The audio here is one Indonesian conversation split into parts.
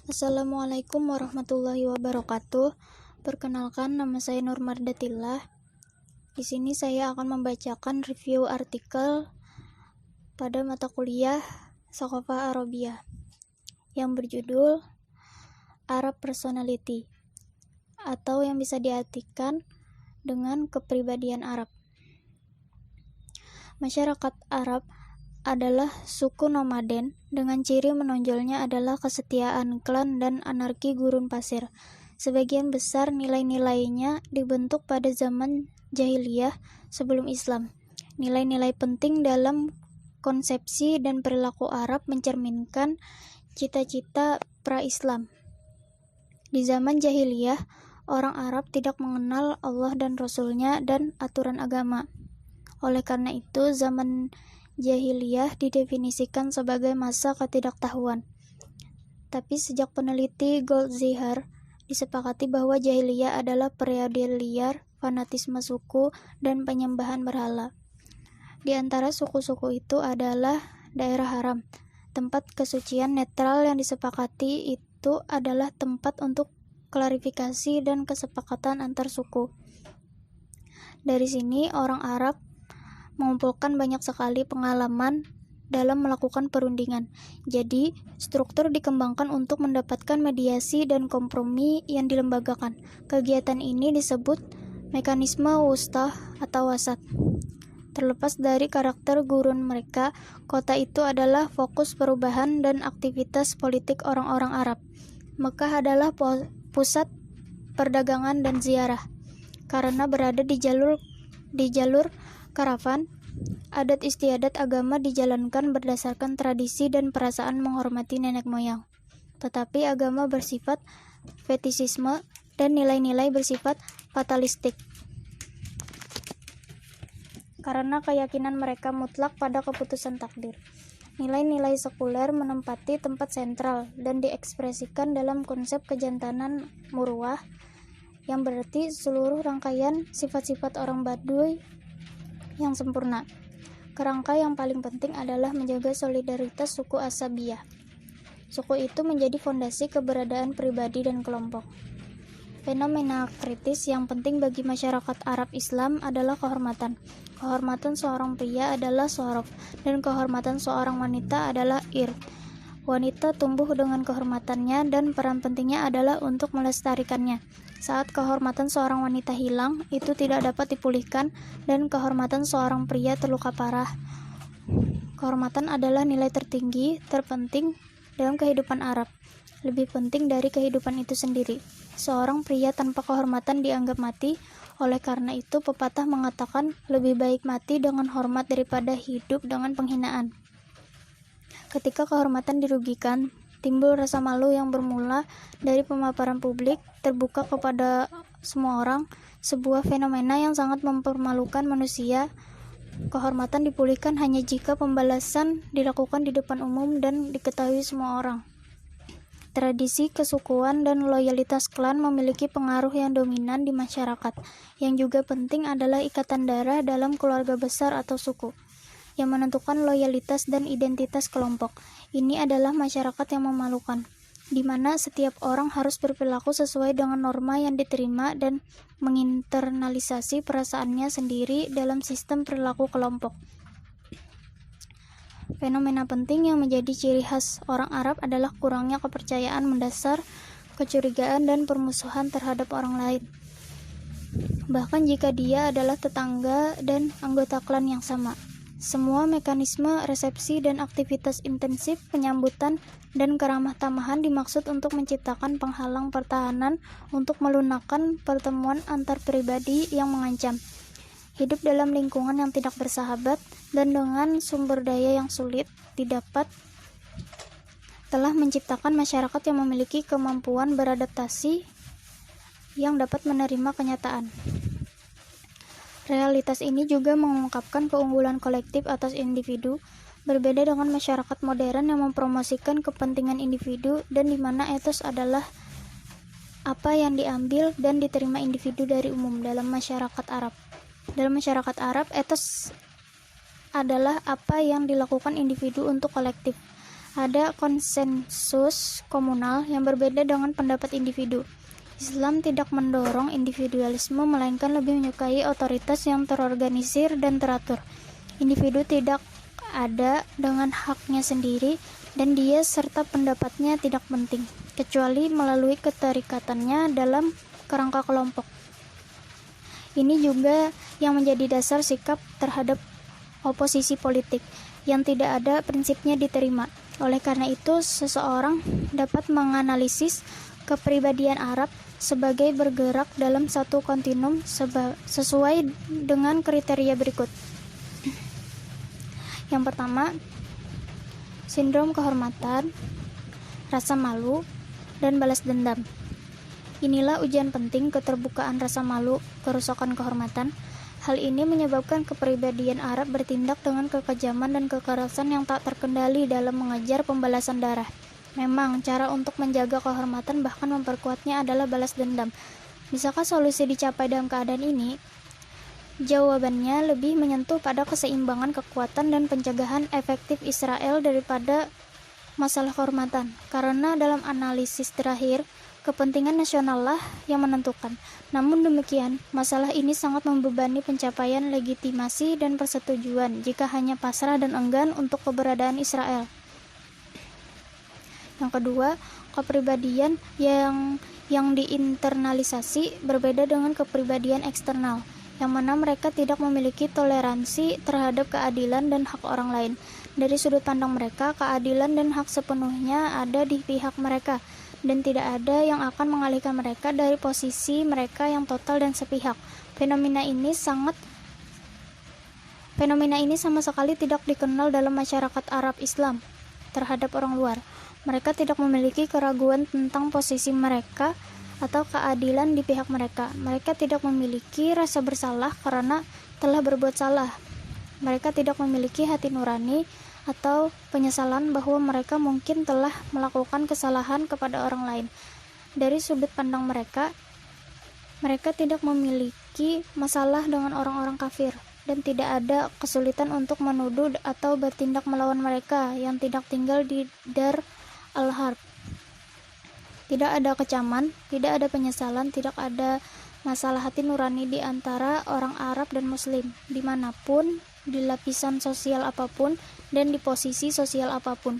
Assalamualaikum warahmatullahi wabarakatuh. Perkenalkan, nama saya Nur Mardatillah. Di sini saya akan membacakan review artikel pada mata kuliah Shaqofah Arabiyah yang berjudul Arab Personality, atau yang bisa diartikan dengan kepribadian Arab. Masyarakat Arab adalah suku nomaden dengan ciri menonjolnya adalah kesetiaan klan dan anarki gurun pasir. Sebagian besar nilai-nilainya dibentuk pada zaman jahiliyah sebelum Islam. Nilai-nilai penting dalam konsepsi dan perilaku Arab mencerminkan cita-cita pra-Islam. Di zaman jahiliyah, orang Arab tidak mengenal Allah dan Rasul-Nya dan aturan agama. Oleh karena itu, zaman jahiliyah didefinisikan sebagai masa ketidaktahuan. Tapi sejak peneliti Goldziher disepakati bahwa jahiliyah adalah periode liar, fanatisme suku, dan penyembahan berhala. Di antara suku-suku itu adalah daerah haram. Tempat kesucian netral yang disepakati itu adalah tempat untuk klarifikasi dan kesepakatan antar suku. Dari sini orang Arab mengumpulkan banyak sekali pengalaman dalam melakukan perundingan. Jadi, struktur dikembangkan untuk mendapatkan mediasi dan kompromi yang dilembagakan. Kegiatan ini disebut mekanisme wustah atau wasat. Terlepas dari karakter gurun mereka, kota itu adalah fokus perubahan dan aktivitas politik orang-orang Arab. Mekah adalah pusat perdagangan dan ziarah. Karena berada di jalur karavan, adat istiadat agama dijalankan berdasarkan tradisi dan perasaan menghormati nenek moyang. Tetapi agama bersifat fetisisme dan nilai-nilai bersifat fatalistik. Karena keyakinan mereka mutlak pada keputusan takdir. Nilai-nilai sekuler menempati tempat sentral dan diekspresikan dalam konsep kejantanan murwah, yang berarti seluruh rangkaian sifat-sifat orang Baduy yang sempurna. Kerangka yang paling penting adalah menjaga solidaritas suku Asabiyah. Suku itu menjadi fondasi keberadaan pribadi dan kelompok. Fenomena kritis yang penting bagi masyarakat Arab Islam adalah kehormatan. Kehormatan seorang pria adalah syaraf, dan kehormatan seorang wanita adalah ird. Wanita tumbuh dengan kehormatannya dan peran pentingnya adalah untuk melestarikannya. Saat kehormatan seorang wanita hilang, itu tidak dapat dipulihkan, dan kehormatan seorang pria terluka parah. Kehormatan adalah nilai tertinggi, terpenting dalam kehidupan Arab. Lebih penting dari kehidupan itu sendiri. Seorang pria tanpa kehormatan dianggap mati. Oleh karena itu, pepatah mengatakan lebih baik mati dengan hormat daripada hidup dengan penghinaan. Ketika kehormatan dirugikan, timbul rasa malu yang bermula dari pemaparan publik terbuka kepada semua orang, sebuah fenomena yang sangat mempermalukan manusia. Kehormatan dipulihkan hanya jika pembalasan dilakukan di depan umum dan diketahui semua orang. Tradisi kesukuan dan loyalitas klan memiliki pengaruh yang dominan di masyarakat. Yang juga penting adalah ikatan darah dalam keluarga besar atau suku, yang menentukan loyalitas dan identitas kelompok. Ini adalah masyarakat yang memalukan, di mana setiap orang harus berperilaku sesuai dengan norma yang diterima dan menginternalisasi perasaannya sendiri dalam sistem perilaku kelompok. Fenomena penting yang menjadi ciri khas orang Arab adalah kurangnya kepercayaan mendasar, kecurigaan, dan permusuhan terhadap orang lain. Bahkan jika dia adalah tetangga dan anggota klan yang sama. Semua mekanisme resepsi dan aktivitas intensif penyambutan dan keramah tamahan dimaksud untuk menciptakan penghalang pertahanan untuk melunakkan pertemuan antar pribadi yang mengancam. Hidup dalam lingkungan yang tidak bersahabat dan dengan sumber daya yang sulit didapat telah menciptakan masyarakat yang memiliki kemampuan beradaptasi yang dapat menerima kenyataan. Realitas ini juga mengungkapkan keunggulan kolektif atas individu, berbeda dengan masyarakat modern yang mempromosikan kepentingan individu dan di mana etos adalah apa yang diambil dan diterima individu dari umum. Dalam masyarakat Arab, etos adalah apa yang dilakukan individu untuk kolektif. Ada konsensus komunal yang berbeda dengan pendapat individu. Islam tidak mendorong individualisme, melainkan lebih menyukai otoritas yang terorganisir dan teratur. Individu tidak ada dengan haknya sendiri, dan dia serta pendapatnya tidak penting, kecuali melalui keterikatannya dalam kerangka kelompok. Ini juga yang menjadi dasar sikap terhadap oposisi politik, yang tidak ada prinsipnya diterima. Oleh karena itu, seseorang dapat menganalisis kepribadian Arab sebagai bergerak dalam satu kontinum sesuai dengan kriteria berikut. Yang pertama, sindrom kehormatan, rasa malu, dan balas dendam. Inilah ujian penting keterbukaan rasa malu, kerusakan kehormatan. Hal ini menyebabkan kepribadian Arab bertindak dengan kekejaman dan kekerasan yang tak terkendali dalam mengejar pembalasan darah. Memang, cara untuk menjaga kehormatan bahkan memperkuatnya adalah balas dendam. Bisakah solusi dicapai dalam keadaan ini? Jawabannya lebih menyentuh pada keseimbangan kekuatan dan pencegahan efektif Israel daripada masalah kehormatan. Karena dalam analisis terakhir, kepentingan nasional lah yang menentukan. Namun demikian, masalah ini sangat membebani pencapaian legitimasi dan persetujuan jika hanya pasrah dan enggan untuk keberadaan Israel. Yang kedua, kepribadian yang diinternalisasi berbeda dengan kepribadian eksternal, yang mana mereka tidak memiliki toleransi terhadap keadilan dan hak orang lain. Dari sudut pandang mereka, keadilan dan hak sepenuhnya ada di pihak mereka, dan tidak ada yang akan mengalihkan mereka dari posisi mereka yang total dan sepihak. Fenomena ini sama sekali tidak dikenal dalam masyarakat Arab Islam terhadap orang luar. Mereka tidak memiliki keraguan tentang posisi mereka atau keadilan di pihak mereka. Mereka tidak memiliki rasa bersalah karena telah berbuat salah. Mereka tidak memiliki hati nurani atau penyesalan bahwa mereka mungkin telah melakukan kesalahan kepada orang lain. Dari sudut pandang mereka, mereka tidak memiliki masalah dengan orang-orang kafir, dan tidak ada kesulitan untuk menuduh atau bertindak melawan mereka yang tidak tinggal di Dar al-Harb. Tidak ada kecaman, tidak ada penyesalan, tidak ada masalah hati nurani di antara orang Arab dan Muslim, dimanapun, di lapisan sosial apapun, dan di posisi sosial apapun.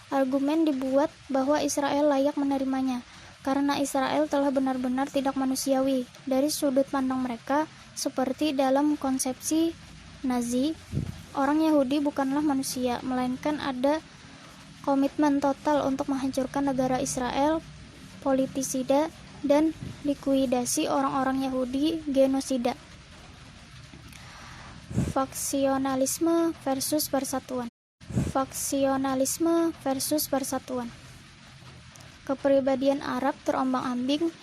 Argumen dibuat bahwa Israel layak menerimanya, karena Israel telah benar-benar tidak manusiawi. Dari sudut pandang mereka, seperti dalam konsepsi Nazi, orang Yahudi bukanlah manusia, melainkan ada komitmen total untuk menghancurkan negara Israel, politisida, dan likuidasi orang-orang Yahudi, genosida. Faksionalisme versus persatuan. Faksionalisme versus persatuan. Kepribadian Arab terombang-ambing.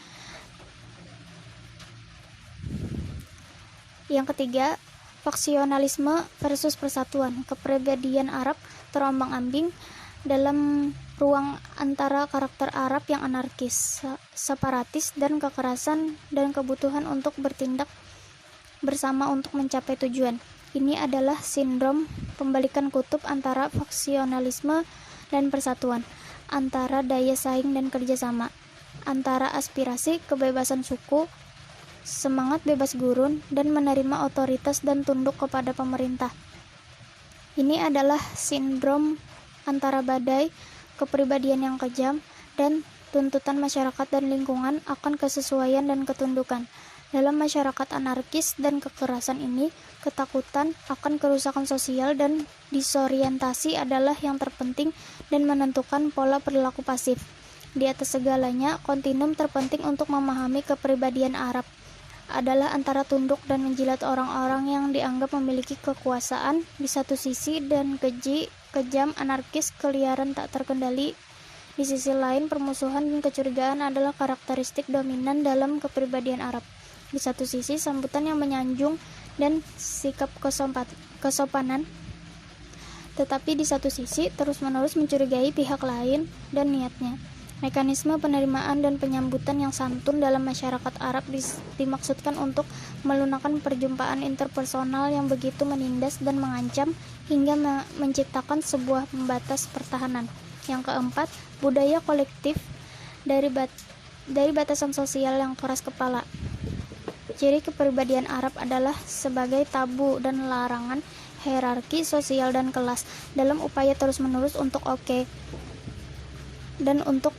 Yang ketiga, faksionalisme versus persatuan. Kepribadian Arab terombang-ambing dalam ruang antara karakter Arab yang anarkis, separatis, dan kekerasan, dan kebutuhan untuk bertindak bersama untuk mencapai tujuan. Ini adalah sindrom pembalikan kutub antara faksionalisme dan persatuan, antara daya saing dan kerjasama, antara aspirasi kebebasan suku, semangat bebas gurun, dan menerima otoritas dan tunduk kepada pemerintah. Ini adalah sindrom antara badai, kepribadian yang kejam, dan tuntutan masyarakat dan lingkungan akan kesesuaian dan ketundukan. Dalam masyarakat anarkis dan kekerasan ini, ketakutan akan kerusakan sosial dan disorientasi adalah yang terpenting dan menentukan pola perilaku pasif. Di atas segalanya, kontinum terpenting untuk memahami kepribadian Arab adalah antara tunduk dan menjilat orang-orang yang dianggap memiliki kekuasaan di satu sisi dan keji, kejam, anarkis, keliaran tak terkendali di sisi lain. Permusuhan dan kecurigaan adalah karakteristik dominan dalam kepribadian Arab. Di satu sisi, sambutan yang menyanjung dan sikap kesopanan, tetapi di satu sisi terus-menerus mencurigai pihak lain dan niatnya. Mekanisme penerimaan dan penyambutan yang santun dalam masyarakat Arab dimaksudkan untuk melunakkan perjumpaan interpersonal yang begitu menindas dan mengancam hingga menciptakan sebuah pembatas pertahanan. Yang keempat, budaya kolektif dari batasan sosial yang keras kepala. Ciri kepribadian Arab adalah sebagai tabu dan larangan hierarki sosial dan kelas dalam upaya terus-menerus untuk dan untuk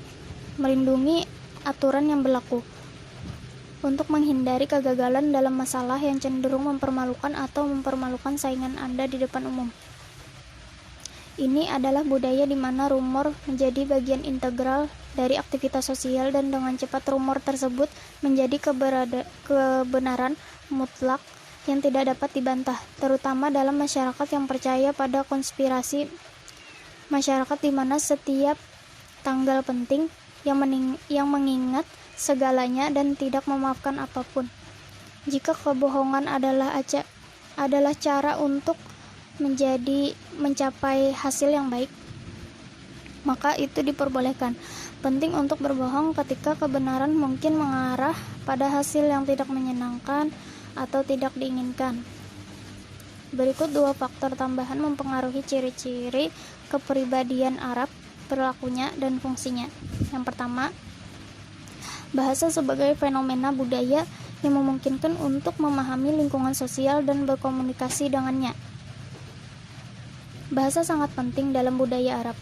melindungi aturan yang berlaku, untuk menghindari kegagalan dalam masalah yang cenderung mempermalukan atau mempermalukan saingan Anda di depan umum. Ini adalah budaya di mana rumor menjadi bagian integral dari aktivitas sosial dan dengan cepat rumor tersebut menjadi kebenaran mutlak yang tidak dapat dibantah, terutama dalam masyarakat yang percaya pada konspirasi, masyarakat di mana setiap tanggal penting yang mengingat segalanya dan tidak memaafkan apapun. Jika kebohongan adalah cara untuk mencapai hasil yang baik, maka itu diperbolehkan. Penting untuk berbohong ketika kebenaran mungkin mengarah pada hasil yang tidak menyenangkan atau tidak diinginkan. Berikut 2 faktor tambahan mempengaruhi ciri-ciri kepribadian Arab, perilakunya dan fungsinya. Yang pertama, bahasa sebagai fenomena budaya yang memungkinkan untuk memahami lingkungan sosial dan berkomunikasi dengannya. Bahasa sangat penting dalam budaya Arab.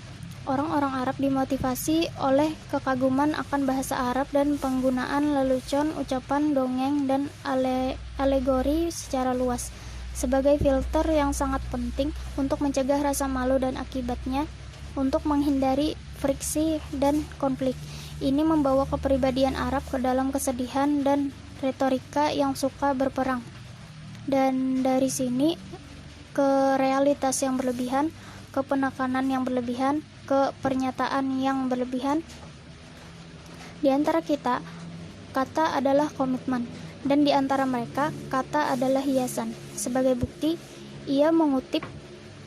Orang-orang Arab dimotivasi oleh kekaguman akan bahasa Arab dan penggunaan lelucon, ucapan, dongeng, dan alegori secara luas sebagai filter yang sangat penting untuk mencegah rasa malu dan akibatnya untuk menghindari friksi dan konflik. Ini membawa kepribadian Arab ke dalam kesedihan dan retorika yang suka berperang. Dan dari sini ke realitas yang berlebihan, ke penekanan yang berlebihan, ke pernyataan yang berlebihan. Di antara kita, kata adalah komitmen, dan di antara mereka, kata adalah hiasan. Sebagai bukti, ia mengutip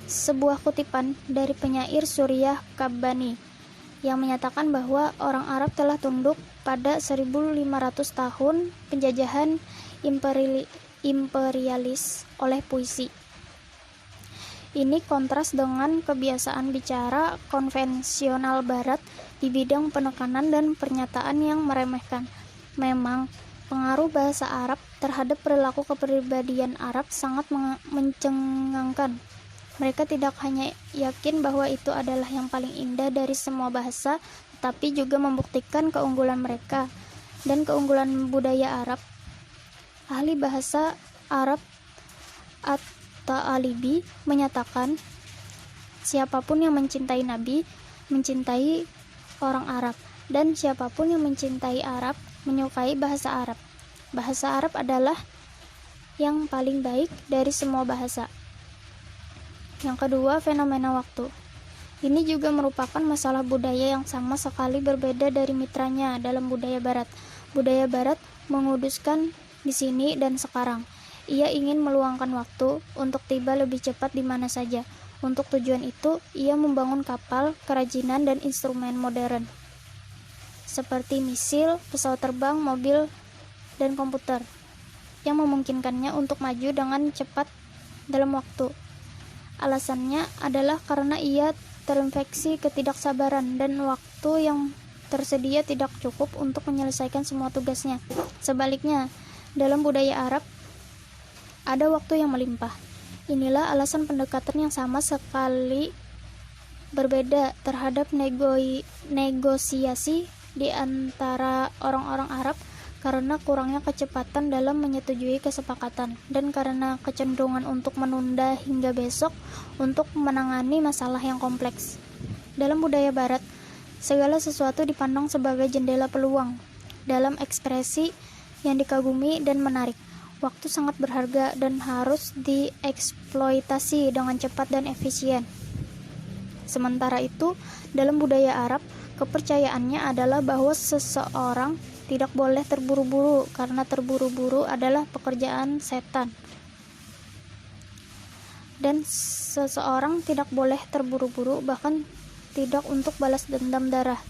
sebuah kutipan dari penyair Suriah Kabbani yang menyatakan bahwa orang Arab telah tunduk pada 1500 tahun penjajahan imperialis oleh puisi. Ini kontras dengan kebiasaan bicara konvensional Barat di bidang penekanan dan pernyataan yang meremehkan. Memang, pengaruh bahasa Arab terhadap perilaku kepribadian Arab sangat mencengangkan. Mereka tidak hanya yakin bahwa itu adalah yang paling indah dari semua bahasa, tetapi juga membuktikan keunggulan mereka dan keunggulan budaya Arab. Ahli bahasa Arab At-Ta'alibi menyatakan, siapapun yang mencintai Nabi, mencintai orang Arab, dan siapapun yang mencintai Arab, menyukai bahasa Arab. Bahasa Arab adalah yang paling baik dari semua bahasa. Yang kedua, fenomena waktu. Ini juga merupakan masalah budaya yang sama sekali berbeda dari mitranya dalam budaya Barat. Budaya Barat menguduskan di sini dan sekarang. Ia ingin meluangkan waktu untuk tiba lebih cepat di mana saja. Untuk tujuan itu, ia membangun kapal, kerajinan, dan instrumen modern seperti misil, pesawat terbang, mobil, dan komputer yang memungkinkannya untuk maju dengan cepat dalam waktu. Alasannya adalah karena ia terinfeksi ketidaksabaran dan waktu yang tersedia tidak cukup untuk menyelesaikan semua tugasnya. Sebaliknya, dalam budaya Arab ada waktu yang melimpah. Inilah alasan pendekatan yang sama sekali berbeda terhadap negosiasi di antara orang-orang Arab karena kurangnya kecepatan dalam menyetujui kesepakatan dan karena kecenderungan untuk menunda hingga besok untuk menangani masalah yang kompleks. Dalam budaya Barat, segala sesuatu dipandang sebagai jendela peluang dalam ekspresi yang dikagumi dan menarik. Waktu sangat berharga dan harus dieksploitasi dengan cepat dan efisien. Sementara itu, dalam budaya Arab, kepercayaannya adalah bahwa seseorang tidak boleh terburu-buru karena terburu-buru adalah pekerjaan setan. Dan seseorang tidak boleh terburu-buru bahkan tidak untuk balas dendam darah.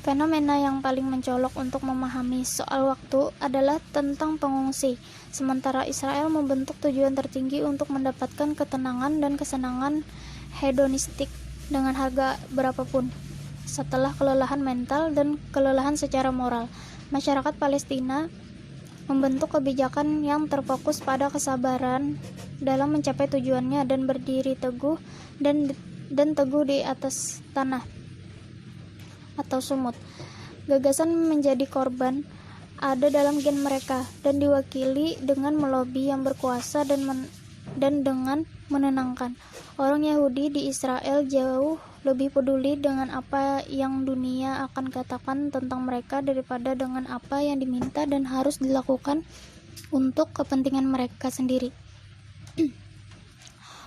Fenomena yang paling mencolok untuk memahami soal waktu adalah tentang pengungsi. Sementara Israel membentuk tujuan tertinggi untuk mendapatkan ketenangan dan kesenangan hedonistik dengan harga berapapun. Setelah kelelahan mental dan kelelahan secara moral, masyarakat Palestina membentuk kebijakan yang terfokus pada kesabaran dalam mencapai tujuannya dan berdiri teguh dan teguh di atas tanah atau sumut. Gagasan menjadi korban ada dalam gen mereka dan diwakili dengan melobi yang berkuasa dan dengan menenangkan. Orang Yahudi di Israel jauh lebih peduli dengan apa yang dunia akan katakan tentang mereka daripada dengan apa yang diminta dan harus dilakukan untuk kepentingan mereka sendiri.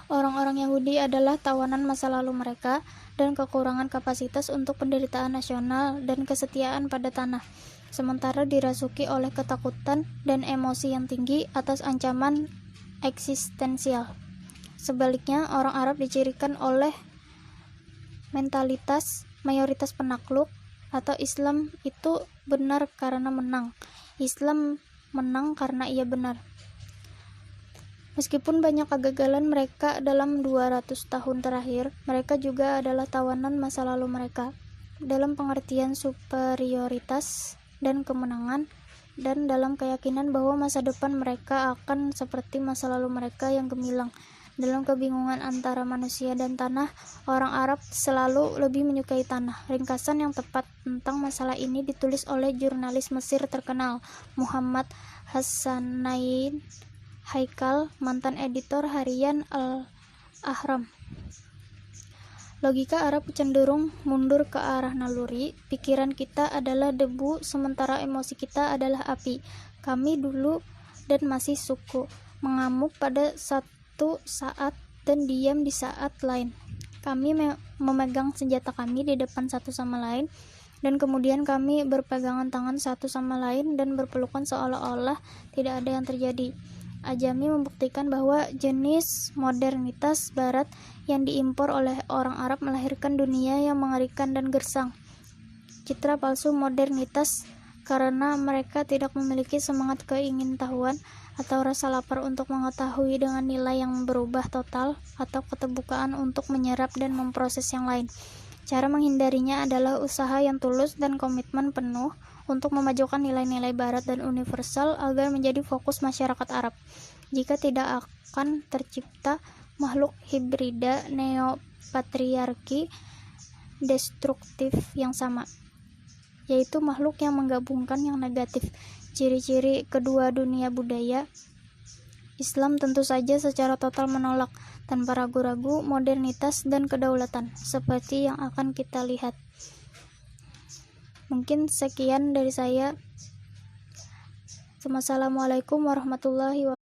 Orang-orang Yahudi adalah tawanan masa lalu mereka dan kekurangan kapasitas untuk penderitaan nasional dan kesetiaan pada tanah, sementara dirasuki oleh ketakutan dan emosi yang tinggi atas ancaman eksistensial. Sebaliknya, orang Arab dicirikan oleh mentalitas mayoritas penakluk atau Islam itu benar karena menang. Islam menang karena ia benar. Meskipun banyak kegagalan mereka dalam 200 tahun terakhir, mereka juga adalah tawanan masa lalu mereka, dalam pengertian superioritas dan kemenangan, dan dalam keyakinan bahwa masa depan mereka akan seperti masa lalu mereka yang gemilang. Dalam kebingungan antara manusia dan tanah, orang Arab selalu lebih menyukai tanah. Ringkasan yang tepat tentang masalah ini ditulis oleh jurnalis Mesir terkenal, Muhammad Hassanain Haikal, mantan editor harian Al-Ahram. Logika Arab cenderung mundur ke arah naluri. Pikiran kita adalah debu, sementara emosi kita adalah api. Kami dulu dan masih suku, mengamuk pada satu saat dan diam di saat lain. Kami memegang senjata kami di depan satu sama lain, dan kemudian kami berpegangan tangan satu sama lain dan berpelukan seolah-olah tidak ada yang terjadi. Ajami membuktikan bahwa jenis modernitas barat yang diimpor oleh orang Arab melahirkan dunia yang mengerikan dan gersang. Citra palsu modernitas karena mereka tidak memiliki semangat keingintahuan atau rasa lapar untuk mengetahui dengan nilai yang berubah total atau keterbukaan untuk menyerap dan memproses yang lain. Cara menghindarinya adalah usaha yang tulus dan komitmen penuh untuk memajukan nilai-nilai barat dan universal agar menjadi fokus masyarakat Arab. Jika tidak akan tercipta makhluk hibrida neopatriarki destruktif yang sama, yaitu makhluk yang menggabungkan yang negatif. Ciri-ciri kedua dunia budaya. Islam tentu saja secara total menolak tanpa ragu-ragu modernitas dan kedaulatan seperti yang akan kita lihat. Mungkin sekian dari saya. Wassalamualaikum warahmatullahi wabarakatuh.